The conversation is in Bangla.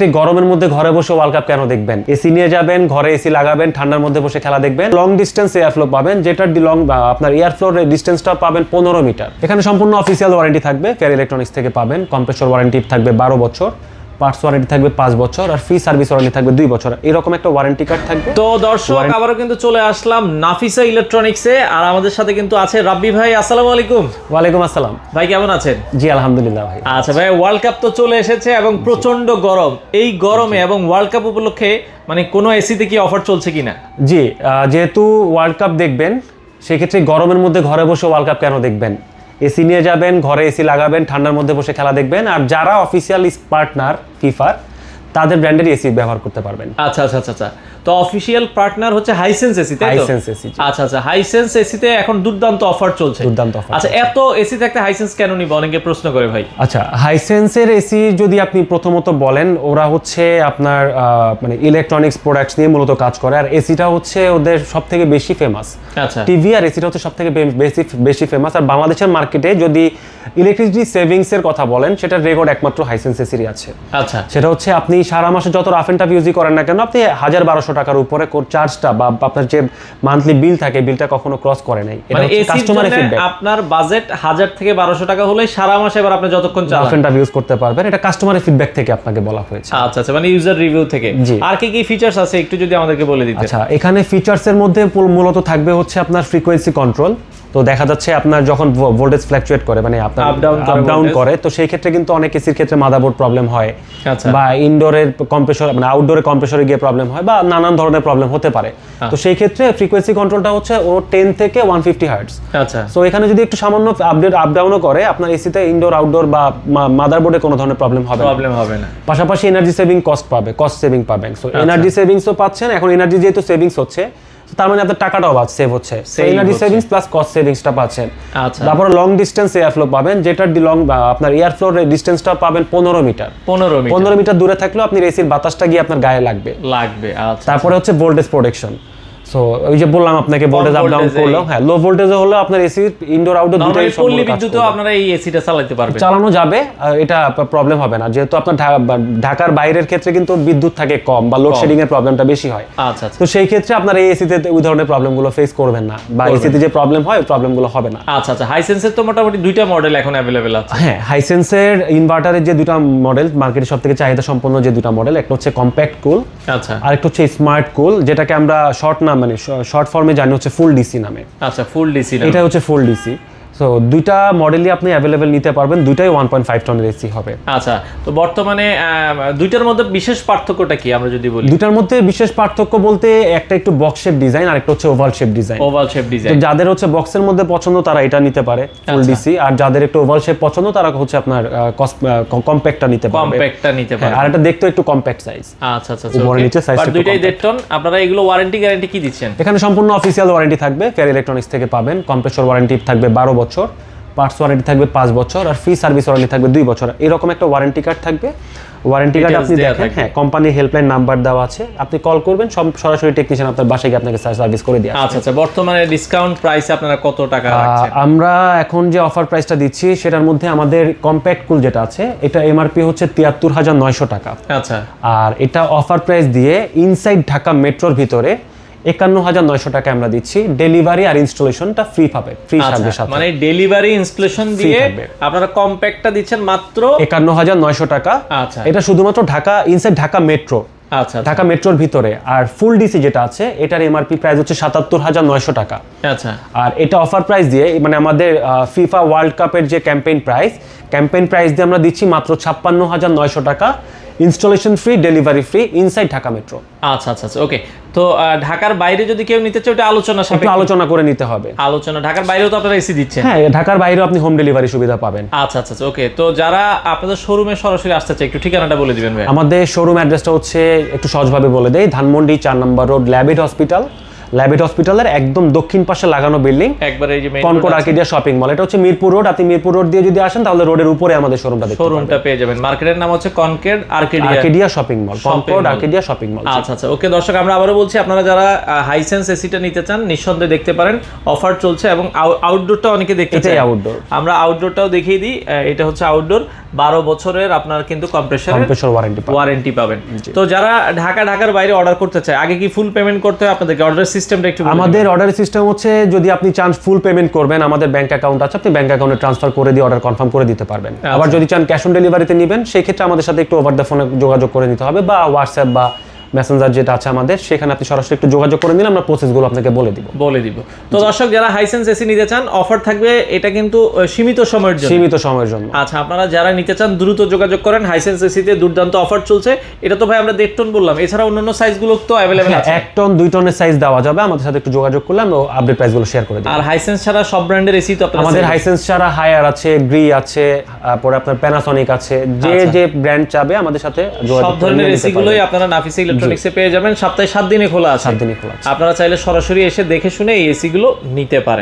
ঠিক গরমের মধ্যে ঘরে বসে ওয়ার্ল্ড কাপ কেন দেখবেন? এসি নিয়ে যাবেন, ঘরে এসি লাগাবেন, ঠান্ডার মধ্যে বসে খেলা দেখবেন। লং ডিস্টেন্স এয়ার ফ্লো পাবেন, যেটার আপনার এয়ার ফ্লোর ডিস্টেন্সটা পাবেন 15 মিটার। এখানে সম্পূর্ণ অফিসিয়াল ওয়ারেন্টি থাকবে, ফেয়ার ইলেকট্রনিক্স থেকে পাবেন। কম্প্রেসর ওয়ারেন্টি থাকবে 12 বছর, পার্টস ওয়ারেন্টি থাকবে 5 বছর, আর ফ্রি সার্ভিস ওয়ারেন্টি থাকবে 2 বছর। এরকম একটা ওয়ারেন্টি কার্ড থাকবে। তো দর্শক, আবারও কিন্তু চলে আসলাম নাফিসা ইলেকট্রনিক্সে, আর আমাদের সাথে কিন্তু আছে রাব্বি ভাই। আসসালামু আলাইকুম। ওয়ালাইকুম আসসালাম ভাই, কেমন আছেন? জি আলহামদুলিল্লাহ ভাই। আচ্ছা ভাই, ওয়ার্ল্ড কাপ তো চলে এসেছে এবং প্রচন্ড গরম। এই গরমে এবং ওয়ার্ল্ড কাপ উপলক্ষে মানে কোনো এসিতে কি অফার চলছে কিনা? জি, যেহেতু ওয়ার্ল্ড কাপ দেখবেন, সেক্ষেত্রে গরমের মধ্যে ঘরে বসে ওয়ার্ল্ড কাপ কেন দেখবেন? এসি নিয়ে যাবেন, ঘরে এসি লাগাবেন, ঠান্ডার মধ্যে বসে খেলা দেখবেন। আর যারা অফিসিয়াল পার্টনার ফিফার, তাদের ব্র্যান্ডের এসি ব্যবহার করতে পারবেন। আচ্ছা আচ্ছা আচ্ছা। তো অফিশিয়াল পার্টনার হচ্ছে হাইসেন্স এসি, তাই তো? Hisense AC. আচ্ছা আচ্ছা, হাইসেন্স এসিতে এখন দুর্দান্ত অফার চলছে। দুর্দান্ত অফার। আচ্ছা, এত এসি থাকতে হাইসেন্স কেন নিব, অনেকে প্রশ্ন করে ভাই। আচ্ছা, হাইসেন্সের এসি যদি আপনি প্রথমত বলেন, ওরা হচ্ছে আপনার মানে ইলেকট্রনিক্স প্রোডাক্টস নিয়ে মূলত কাজ করে। আর এসিটা হচ্ছে ওদের সবথেকে বেশি ফেমাস। আচ্ছা, টিভি আর এসিটা হচ্ছে সবথেকে বেশি ফেমাস। আর বাংলাদেশের মার্কেটে যদি ইলেকট্রিসিটি সেভিংস এর কথা বলেন, সেটার রেকর্ড একমাত্র হাইসেন্স এসিরই আছে। আচ্ছা, সেটা হচ্ছে আপনি সারা মাসে যত রাফ এন্ড টাফ ইউজই করেন না কেন, আপনি 1000-1200 টাকার উপরে চার্জটা বা আপনার যে মান্থলি বিল থাকে, বিলটা কখনো ক্রস করে নাই। এটা হচ্ছে কাস্টমারের ফিডব্যাক। আপনার বাজেট 1000 থেকে 1200 টাকা হলেই সারা মাসে এবার আপনি যতক্ষণ চালান রাফ এন্ড টাফ ইউজ করতে পারবেন। এটা কাস্টমারের ফিডব্যাক থেকে আপনাকে বলা হয়েছে। আচ্ছা আচ্ছা, মানে ইউজার রিভিউ থেকে। আর কি কি ফিচারস আছে একটু যদি আমাদেরকে বলে দিতেন। আচ্ছা, এখানে ফিচারসের মধ্যে মূলত থাকবে হচ্ছে আপনার ফ্রিকোয়েন্সি কন্ট্রোল। তো দেখা যাচ্ছে আপনার যখন ভোল্টেজ ফ্ল্যাকচুয়েট করে, মানে আপনার আপ ডাউন করে, তো সেই ক্ষেত্রে কিন্তু অনেক এসির ক্ষেত্রে মাদারবোর্ড প্রবলেম হয়, বা ইনডোরের কম্প্রেসর মানে আউটডোরে কম্প্রেসরে গিয়ে প্রবলেম হয়, বা নানান ধরনের প্রবলেম হতে পারে। তো সেই ক্ষেত্রে ফ্রিকোয়েন্সি কন্ট্রোলটা হচ্ছে ও 10 থেকে 150 হার্টজ। আচ্ছা, সো এখানে যদি একটু সামান্য আপ ডাউনও করে, আপনার এসিতে ইনডোর আউটডোর বা মাদারবোর্ডে কোনো ধরনের প্রবলেম হবে না। পাশাপাশি এনার্জি সেভিং কস্ট সেভিং পাবেন। সো এনার্জি সেভিংসও পাচ্ছেন। এখন এনার্জি যেহেতু সেভিংস হচ্ছে, তার মানে আপনার টাকাটাও সেভ হচ্ছে। এনার্জি সেভিংস প্লাস কস্ট সেভিংসটা পাচ্ছেন। আচ্ছা, তারপর লং ডিস্টেন্স এয়ার ফ্লো পাবেন, যেটার আপনার এয়ার ফ্লোর ডিস্টেন্সটা পাবেন 15 মিটার। 15 মিটার দূরে থাকলেও আপনি এসির বাতাসটা গিয়ে আপনার গায়ে লাগবে। আচ্ছা, তারপরে হচ্ছে ভোল্টেজ প্রোটেকশন। সো ওই যে বললাম আপনাকে, ভোল্টেজ আপ ডাউন করলেও, হ্যাঁ, লো ভোল্টেজে হলো আপনার এসি ইনডোর আউটডোর দুটোই পল্লী বিদ্যুতেও আপনারা এই এসিটা চালাতে পারবেন, চালানো যাবে। এটা প্রবলেম হবে না, যেহেতু আপনার ঢাকার বাইরের ক্ষেত্রে কিন্তু বিদ্যুৎ থাকে কম, বা লোডশেডিং এর প্রবলেমটা বেশি হয়। আচ্ছা, তো সেই ক্ষেত্রে আপনার এই এসিতে ওই ধরনের প্রবলেমগুলো ফেস করবেন না, বা এসিতে যে প্রবলেম হয় ওই প্রবলেমগুলো হবে না। আচ্ছা আচ্ছা, হাইসেন্সের তো মোটামুটি দুইটা মডেল এখন अवेलेबल আছে। হ্যাঁ, হাইসেন্সের ইনভার্টারের যে দুটো মডেল মার্কেটে সবথেকে চাহিদা সম্পন্ন যে দুটো মডেল, একটা হচ্ছে কম্প্যাক্ট কুল, আচ্ছা, আর একটা হচ্ছে স্মার্ট কুল, যেটাকে আমরা শর্ট ফর্মে জানি হচ্ছে ফুল ডিসি নামে। আচ্ছা, ফুল ডিসি না, এটা হচ্ছে ফুল ডিসি। সো দুইটা মডেলই আপনি অ্যাভেলেবেল নিতে পারবেন, দুইটাই 1.5 টনের এসি হবে। আচ্ছা, তো বর্তমানে দুইটার মধ্যে বিশেষ পার্থক্যটা কি আমরা যদি বলি? দুইটার মধ্যে বিশেষ পার্থক্য বলতে, একটা একটু বক্স শেপ ডিজাইন, আর একটা হচ্ছে oval shape design. Oval shape design, তো যাদের হচ্ছে বক্সের মধ্যে পছন্দ তারা এটা নিতে পারে ফুল ডিসি, আর যাদের একটু ওভাল শেপ পছন্দ তারা হচ্ছে আপনার কম্প্যাক্টটা নিতে পারবে। আর এটা দেখতে একটু কম্প্যাক্ট সাইজ। আচ্ছা আচ্ছা, উপরে নিচে সাইজ দুইটাই 1.5 টন। আপনারা এগুলো ওয়ারেন্টি গ্যারান্টি কি দিচ্ছেন? এখানে সম্পূর্ণ অফিসিয়াল ওয়ারেন্টি থাকবে, ফেয়ার ইলেকট্রনিক্স থেকে পাবেন। কম্প্রেসর ওয়ারেন্টি থাকবে 12 বছর, পার্টস ওয়ারেন্টি থাকবে 5 বছর, আর ফ্রি সার্ভিস ওয়ারেন্টি থাকবে 2 বছর। এরকম একটা ওয়ারেন্টি কার্ড থাকবে। ওয়ারেন্টি কার্ড আপনি দেখেন, হ্যাঁ, কোম্পানির হেল্পলাইন নাম্বার দেওয়া আছে, আপনি কল করবেন, সরাসরি টেকনিশিয়ান আপনার বাসায় গিয়ে আপনাকে সার্ভিস করে দিয়ে আসবে। আচ্ছা আচ্ছা, বর্তমানে ডিসকাউন্ট প্রাইস আপনারা কত টাকা রাখছেন? আমরা এখন যে অফার প্রাইসটা দিচ্ছি, সেটার মধ্যে আমাদের কম্প্যাক্ট কুল যেটা আছে, এটা এমআরপি হচ্ছে 73,900 টাকা। আচ্ছা, আর এটা অফার প্রাইস দিয়ে ইনসাইড ঢাকা মেট্রোর ভিতরে 51,900 টাকা আমরা দিচ্ছি। ডেলিভারি আর ইনস্টলেশনটা ফ্রি পাবে, ফ্রি সার্ভিস সাথে। মানে ডেলিভারি ইনস্টলেশন দিয়ে আপনারা কম্প্যাক্টটা দিচ্ছেন মাত্র 51,900 টাকা। আচ্ছা, এটা শুধুমাত্র ঢাকা ইনসাইড ঢাকা মেট্রো। আচ্ছা, ঢাকা মেট্রোর ভিতরে। আর ফুল ডিসি যেটা আছে, এটার এমআরপি প্রাইস হচ্ছে 77,900 টাকা। আচ্ছা, আর এটা অফার প্রাইস দিয়ে, মানে আমাদের ফিফা ওয়ার্ল্ড কাপের যে ক্যাম্পেইন প্রাইস দিয়ে আমরা দিচ্ছি মাত্র 56,900 টাকা। Installation free, delivery free, inside Dhaka metro. আচ্ছা আচ্ছা, ওকে। তো ঢাকার বাইরে যদি কেউ নিতে চায়, ওটা আলোচনা করে নিতে হবে। ঢাকার বাইরেও তো আপনারা এসি দিচ্ছেন? হ্যাঁ, ঢাকার বাইরেও আপনি হোম ডেলিভারি সুবিধা পাবেন। আচ্ছা আচ্ছা, ওকে। তো যারা আপনাদের শোরুমে সরাসরি আসতে চায়, একটু ঠিকানাটা বলে দিবেন ভাই। আমাদের শোরুম অ্যাড্রেসটা হচ্ছে, একটু সহজভাবে বলে দেই, ধানমন্ডি 4 নম্বর রোড, ল্যাবিড হসপিটাল, ল্যাবেট হসপিটালের একদম দক্ষিণ পাশে লাগানো বিল্ডিং, একবারে এই যে কনকর্ড আর্কেডিয়া শপিং মল। এটা হচ্ছে মিরপুর রোড। আপনি মিরপুর রোড দিয়ে যদি আসেন তাহলে রোডের উপরে আমাদের শোরুমটা দেখতে পাবেন। শোরুমটা পেয়ে যাবেন। মার্কেটের নাম হচ্ছে Concord Arcadia shopping mall, Concord Arcadia shopping mall. আচ্ছা আচ্ছা, ওকে দর্শক, আমরা আবারও বলছি, আপনারা যারা হাইসেন্স এসিটা নিতে চান নিঃসন্দেহে দেখতে পারেন, অফার চলছে। এবং আউটডোরটা অনেকে দেখতে চায়, আউটডোর, আমরা আউটডোরটাও দেখিয়ে দিই। এটা হচ্ছে আউটডোর, 12 বছরের আপনার কিন্তু কম্প্রেসর ওয়ারেন্টি পাবেন। তো যারা ঢাকার বাইরে অর্ডার করতে চায়, আগে কি ফুল পেমেন্ট করতে হয় আপনাদেরকে? অর্ডার সিস্টেমটা একটু বলুন। আমাদের অর্ডার সিস্টেম হচ্ছে, যদি আপনি চান ফুল পেমেন্ট করবেন, আমাদের ব্যাংক অ্যাকাউন্ট আছে, আপনি ব্যাংক অ্যাকাউন্টে ট্রান্সফার করে দিয়ে অর্ডার কনফার্ম করে দিতে পারবেন। আবার যদি চান ক্যাশ অন ডেলিভারিতে নেবেন, সেই ক্ষেত্রে আমাদের সাথে একটু ওভার দ্য ফোনে যোগাযোগ করে নিতে হবে, বা হোয়াটসঅ্যাপ বা মেসেঞ্জার যেটা আছে আমাদের, সেখানে আপনি সরাসরি একটু যোগাযোগ করে নিলে আমরা প্রসেসগুলো আপনাকে বলে দিব। তো দর্শক, যারা হাইসেন্স এসি নিতে চান, অফার থাকবে, এটা কিন্তু সীমিত সময়ের জন্য। আচ্ছা, আপনারা যারা নিতে চান দ্রুত যোগাযোগ করেন। হাইসেন্স এসিতে দুর্দান্ত অফার চলছে। এটা তো ভাই আমরা 1.5 টন বললাম, এছাড়া অন্যান্য সাইজগুলো তো अवेलेबल আছে। 1 টন 2 টনের সাইজ দেওয়া যাবে, আমাদের সাথে একটু যোগাযোগ করলে আমরা আপডেট প্রাইসগুলো শেয়ার করে দিই। আর হাইসেন্স ছাড়া সব ব্র্যান্ডের এসি তো আপনারা, আমাদের হাইসেন্স ছাড়া হায়ার আছে, গ্রি আছে, পরে আপনার প্যানাসোনিক আছে, যে ব্র্যান্ড চাবে আমাদের সাথে যোগাযোগ করে সব ধরনের এসিগুলোই আপনারা নাফিসা ইলেকট্রনিক্সে পেয়ে যাবেন। সপ্তাহে 7 দিনে খোলা আছে। আপনারা চাইলে সরাসরি এসে দেখে শুনে এই এসি গুলো নিতে পারেন।